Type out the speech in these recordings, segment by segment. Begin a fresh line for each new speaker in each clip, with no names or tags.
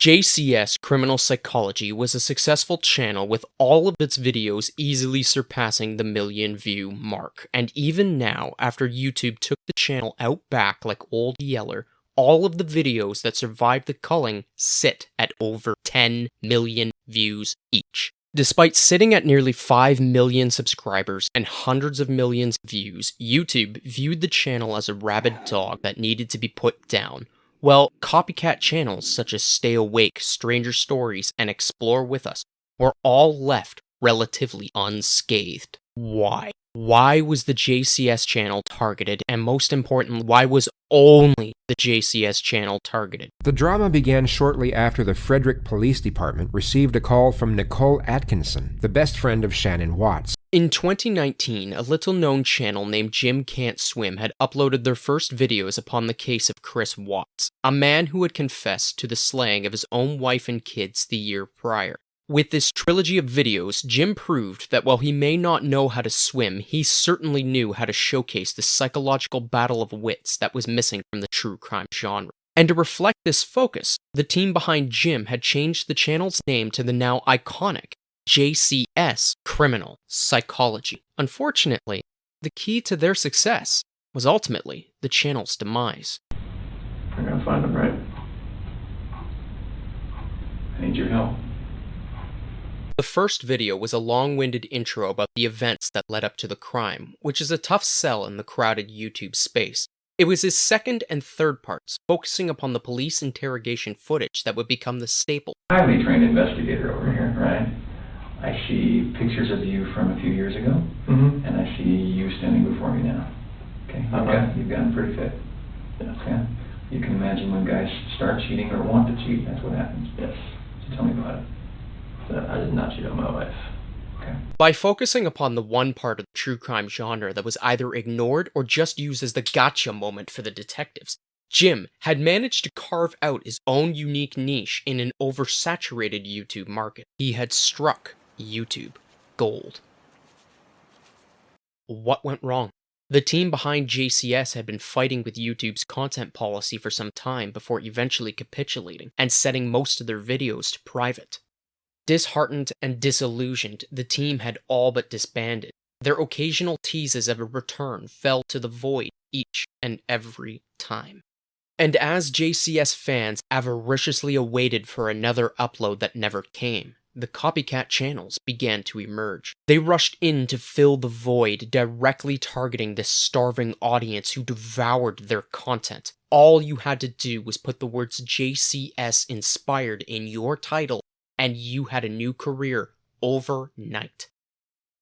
JCS Criminal Psychology was a successful channel with all of its videos easily surpassing the million-view mark, and even now, after YouTube took the channel out back like Old Yeller, all of the videos that survived the culling sit at over 10 million views each. Despite sitting at nearly 5 million subscribers and hundreds of millions of views, YouTube viewed the channel as a rabid dog that needed to be put down. Well, copycat channels such as Stay Awake, Stranger Stories, and Explore With Us were all left relatively unscathed. Why? Why was the JCS channel targeted, and most importantly, why was only the JCS channel targeted?
The drama began shortly after the Frederick Police Department received a call from Nicole Atkinson, the best friend of Shannon Watts.
In 2019, a little-known channel named Jim Can't Swim had uploaded their first videos upon the case of Chris Watts, a man who had confessed to the slaying of his own wife and kids the year prior. With this trilogy of videos, Jim proved that while he may not know how to swim, he certainly knew how to showcase the psychological battle of wits that was missing from the true crime genre. And to reflect this focus, the team behind Jim had changed the channel's name to the now iconic JCS Criminal Psychology. Unfortunately, the key to their success was ultimately the channel's demise.
We're gonna find them, right? I need your help.
The first video was a long-winded intro about the events that led up to the crime, which is a tough sell in the crowded YouTube space. It was his second and third parts, focusing upon the police interrogation footage that would become the staple.
Highly trained investigator over here, right? I see pictures of you from a few years ago, and I see you standing before me now. Okay, you've gotten pretty fit. Yes. Okay, you can imagine when guys start cheating or want to cheat, that's what happens. Yes. So tell me about it. I did not cheat on my wife. Okay.
By focusing upon the one part of the true crime genre that was either ignored or just used as the gotcha moment for the detectives, Jim had managed to carve out his own unique niche in an oversaturated YouTube market. He had struck YouTube gold. What went wrong? The team behind JCS had been fighting with YouTube's content policy for some time before eventually capitulating and setting most of their videos to private. Disheartened and disillusioned, the team had all but disbanded. Their occasional teases of a return fell to the void each and every time. And as JCS fans avariciously awaited for another upload that never came, the copycat channels began to emerge. They rushed in to fill the void, directly targeting this starving audience who devoured their content. All you had to do was put the words JCS Inspired in your title, and you had a new career overnight.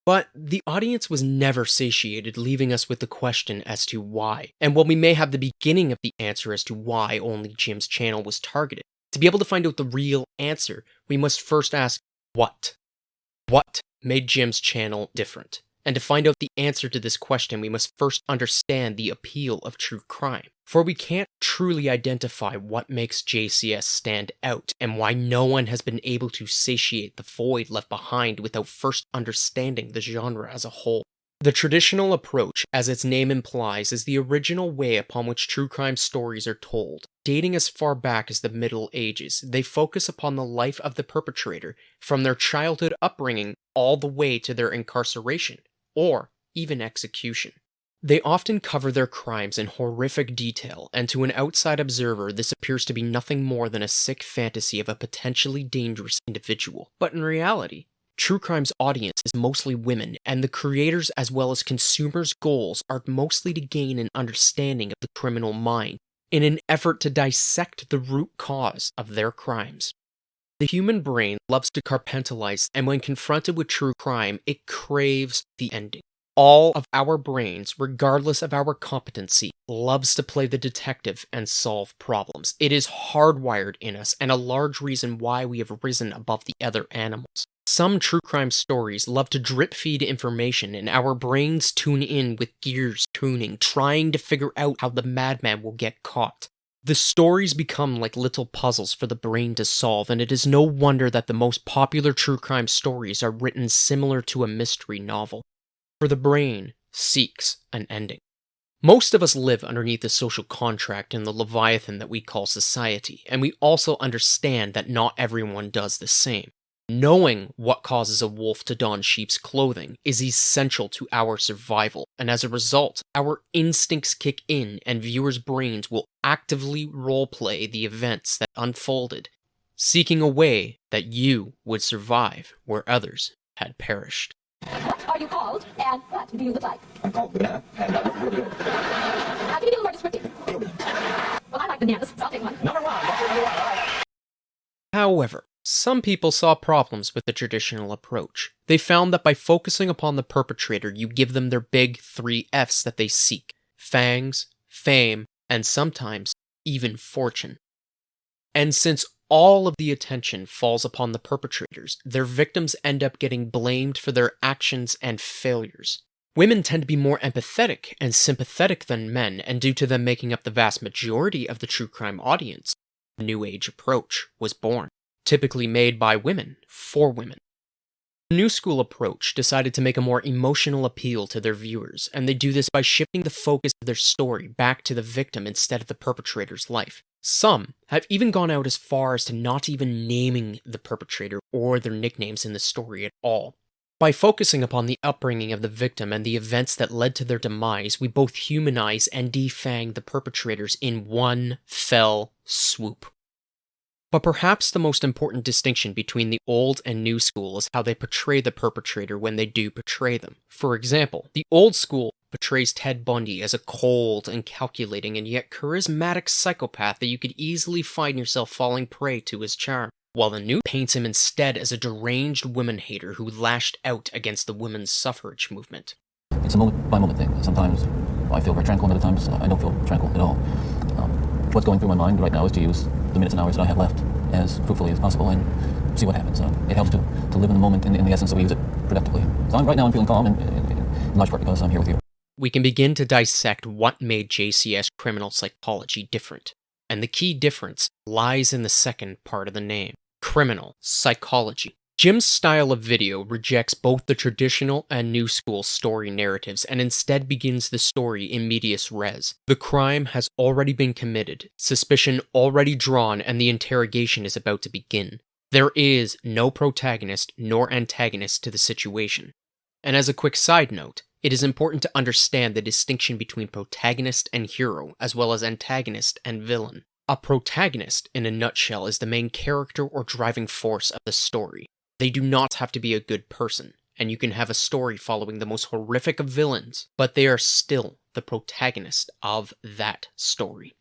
But the audience was never satiated, leaving us with the question as to why. And while we may have the beginning of the answer as to why only Jim's channel was targeted, to be able to find out the real answer, we must first ask, what? What made Jim's channel different? And to find out the answer to this question, we must first understand the appeal of true crime. For we can't truly identify what makes JCS stand out, and why no one has been able to satiate the void left behind without first understanding the genre as a whole. The traditional approach, as its name implies, is the original way upon which true crime stories are told. Dating as far back as the Middle Ages, they focus upon the life of the perpetrator, from their childhood upbringing all the way to their incarceration, or even execution. They often cover their crimes in horrific detail, and to an outside observer, this appears to be nothing more than a sick fantasy of a potentially dangerous individual. But in reality, true crime's audience is mostly women, and the creators' as well as consumers' goals are mostly to gain an understanding of the criminal mind, in an effort to dissect the root cause of their crimes. The human brain loves to compartmentalize, and when confronted with true crime, it craves the ending. All of our brains, regardless of our competency, loves to play the detective and solve problems. It is hardwired in us, and a large reason why we have risen above the other animals. Some true crime stories love to drip feed information, and our brains tune in with gears tuning, trying to figure out how the madman will get caught. The stories become like little puzzles for the brain to solve, and it is no wonder that the most popular true crime stories are written similar to a mystery novel. For the brain seeks an ending. Most of us live underneath the social contract and the leviathan that we call society, and we also understand that not everyone does the same. Knowing what causes a wolf to don sheep's clothing is essential to our survival, and as a result, our instincts kick in and viewers' brains will actively roleplay the events that unfolded, seeking a way that you would survive where others had perished.
What are you called, and what do you look like?
I'm called Banana, and I look real good.
Can you be a little more descriptive? Well, I like bananas, so I'll take one.
Number one.
However, some people saw problems with the traditional approach. They found that by focusing upon the perpetrator, you give them their big 3 F's that they seek: fangs, fame, and sometimes even fortune. And since all of the attention falls upon the perpetrators, their victims end up getting blamed for their actions and failures. Women tend to be more empathetic and sympathetic than men, and due to them making up the vast majority of the true crime audience, the New Age approach was born, typically made by women for women. The New School approach decided to make a more emotional appeal to their viewers, and they do this by shifting the focus of their story back to the victim instead of the perpetrator's life. Some have even gone out as far as to not even naming the perpetrator or their nicknames in the story at all. By focusing upon the upbringing of the victim and the events that led to their demise, we both humanize and defang the perpetrators in one fell swoop. But perhaps the most important distinction between the old and new school is how they portray the perpetrator when they do portray them. For example, the old school portrays Ted Bundy as a cold and calculating and yet charismatic psychopath that you could easily find yourself falling prey to his charm, while the new paints him instead as a deranged women hater who lashed out against the women's suffrage movement.
It's a moment-by-moment thing. Sometimes I feel very tranquil, and other times I don't feel tranquil at all. What's going through my mind right now is to use the minutes and hours that I have left as fruitfully as possible and see what happens. It helps to live in the moment in the essence that we use it productively. So right now I'm feeling calm, and in large part because I'm here with you.
We can begin to dissect what made JCS Criminal Psychology different. And the key difference lies in the second part of the name: criminal psychology. Jim's style of video rejects both the traditional and new school story narratives and instead begins the story in medias res. The crime has already been committed, suspicion already drawn, and the interrogation is about to begin. There is no protagonist nor antagonist to the situation. And as a quick side note, it is important to understand the distinction between protagonist and hero, as well as antagonist and villain. A protagonist, in a nutshell, is the main character or driving force of the story. They do not have to be a good person, and you can have a story following the most horrific of villains, but they are still the protagonist of that story.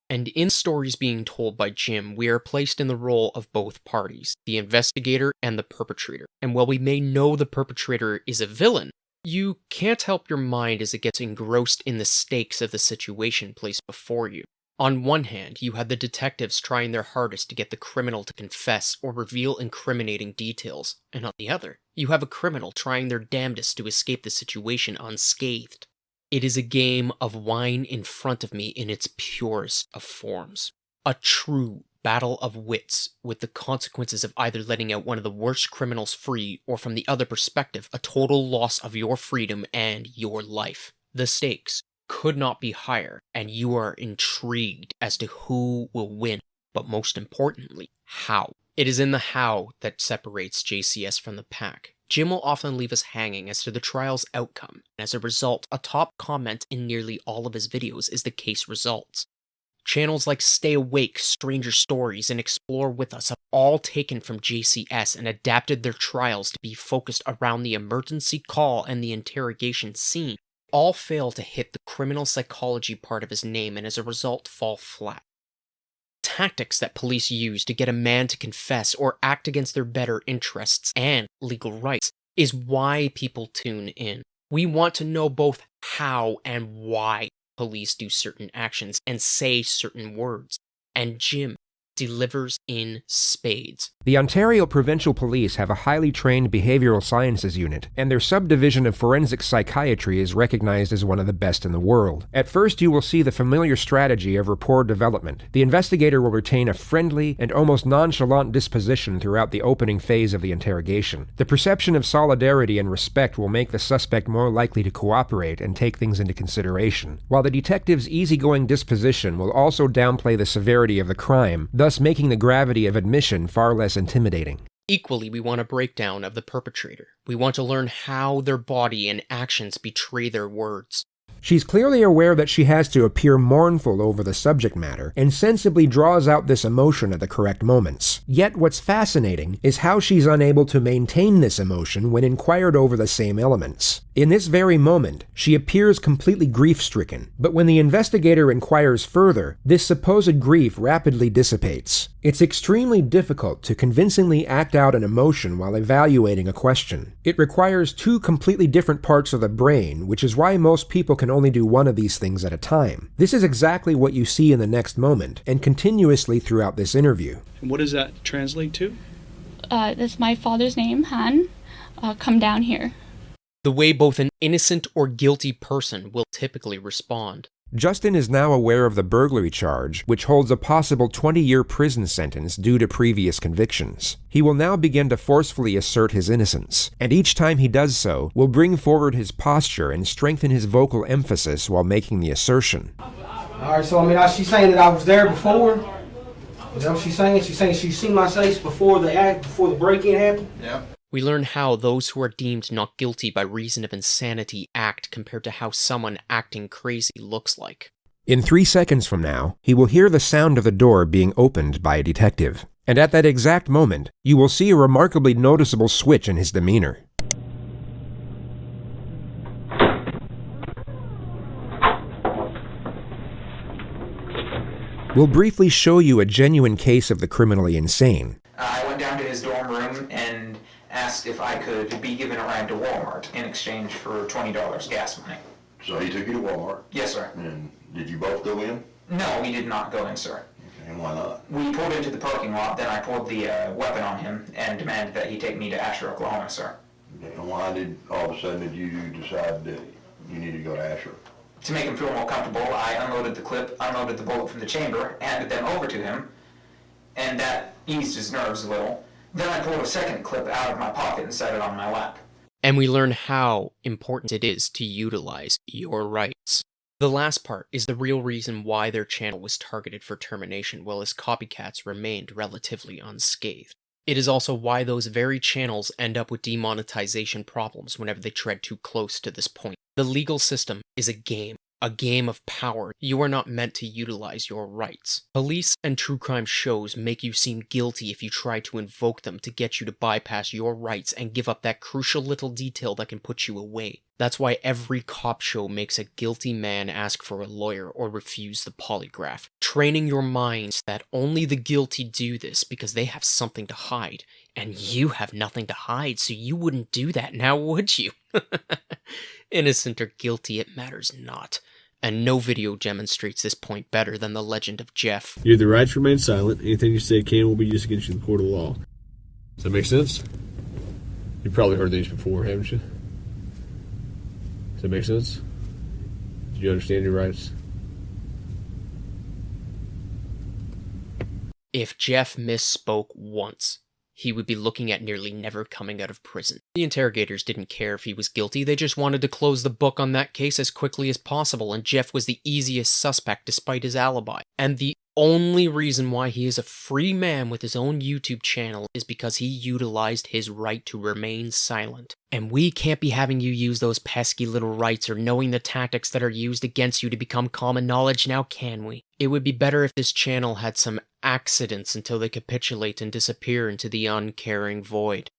And in stories being told by Jim, we are placed in the role of both parties, the investigator and the perpetrator. And while we may know the perpetrator is a villain, you can't help your mind as it gets engrossed in the stakes of the situation placed before you. On one hand, you have the detectives trying their hardest to get the criminal to confess or reveal incriminating details, and on the other, you have a criminal trying their damnedest to escape the situation unscathed. It is a game of wine in front of me in its purest of forms. A true battle of wits, with the consequences of either letting out one of the worst criminals free, or from the other perspective, a total loss of your freedom and your life. The stakes could not be higher, and you are intrigued as to who will win, but most importantly, how. It is in the how that separates JCS from the pack. Jim will often leave us hanging as to the trial's outcome, and as a result, a top comment in nearly all of his videos is the case results. Channels like Stay Awake, Stranger Stories, and Explore With Us have all taken from JCS and adapted their trials to be focused around the emergency call and the interrogation scene. All fail to hit the criminal psychology part of his name and as a result fall flat. Tactics that police use to get a man to confess or act against their better interests and legal rights is why people tune in. We want to know both how and why police do certain actions and say certain words, and Jim delivers in spades.
The Ontario Provincial Police have a highly trained behavioral sciences unit, and their subdivision of forensic psychiatry is recognized as one of the best in the world. At first, you will see the familiar strategy of rapport development. The investigator will retain a friendly and almost nonchalant disposition throughout the opening phase of the interrogation. The perception of solidarity and respect will make the suspect more likely to cooperate and take things into consideration, while the detective's easygoing disposition will also downplay the severity of the crime, thus making the gravity of admission far less intimidating.
Equally, we want a breakdown of the perpetrator. We want to learn how their body and actions betray their words.
She's clearly aware that she has to appear mournful over the subject matter, and sensibly draws out this emotion at the correct moments. Yet what's fascinating is how she's unable to maintain this emotion when inquired over the same elements. In this very moment, she appears completely grief-stricken, but when the investigator inquires further, this supposed grief rapidly dissipates. It's extremely difficult to convincingly act out an emotion while evaluating a question. It requires two completely different parts of the brain, which is why most people can only do one of these things at a time. This is exactly what you see in the next moment, and continuously throughout this interview.
And what does that translate to?
That's my father's name, Han. Come down here.
The way both an innocent or guilty person will typically respond.
Justin is now aware of the burglary charge, which holds a possible 20-year prison sentence due to previous convictions. He will now begin to forcefully assert his innocence, and each time he does so, will bring forward his posture and strengthen his vocal emphasis while making the assertion.
Alright, so she's saying that I was there before? Is that what she's saying? She's saying she's seen my face before the break-in happened?
Yeah.
We learn how those who are deemed not guilty by reason of insanity act compared to how someone acting crazy looks like.
In 3 seconds from now, he will hear the sound of the door being opened by a detective. And at that exact moment, you will see a remarkably noticeable switch in his demeanor. We'll briefly show you a genuine case of the criminally insane.
I went down to his dorm room and asked if I could be given a ride to Walmart in exchange for $20 gas money.
So he took you to Walmart?
Yes, sir.
And did you both go in?
No, we did not go in, sir.
Okay, and why not?
We pulled into the parking lot, then I pulled the weapon on him and demanded that he take me to Asher, Oklahoma, sir.
Okay, and why did all of a sudden did you decide that you needed to go to Asher?
To make him feel more comfortable, I unloaded the clip, unloaded the bullet from the chamber, handed them over to him, and that eased his nerves a little. Then I pulled a second clip out of my pocket and set it on my lap.
And we learn how important it is to utilize your rights. The last part is the real reason why their channel was targeted for termination, while his copycats remained relatively unscathed. It is also why those very channels end up with demonetization problems whenever they tread too close to this point. The legal system is a game of power. You are not meant to utilize your rights. Police and true crime shows make you seem guilty if you try to invoke them to get you to bypass your rights and give up that crucial little detail that can put you away. That's why every cop show makes a guilty man ask for a lawyer or refuse the polygraph, training your minds that only the guilty do this because they have something to hide, and you have nothing to hide, so you wouldn't do that now, would you? Innocent or guilty, it matters not. And no video demonstrates this point better than the legend of Jeff.
You have the right to remain silent. Anything you say can will be used against you in the court of law. Does that make sense? You've probably heard these before, haven't you? Does that make sense? Do you understand your rights?
If Jeff misspoke once, he would be looking at nearly never coming out of prison. The interrogators didn't care if he was guilty, they just wanted to close the book on that case as quickly as possible, and Jeff was the easiest suspect despite his alibi. And the only reason why he is a free man with his own YouTube channel is because he utilized his right to remain silent. And we can't be having you use those pesky little rights or knowing the tactics that are used against you to become common knowledge now, can we? It would be better if this channel had some accidents until they capitulate and disappear into the uncaring void.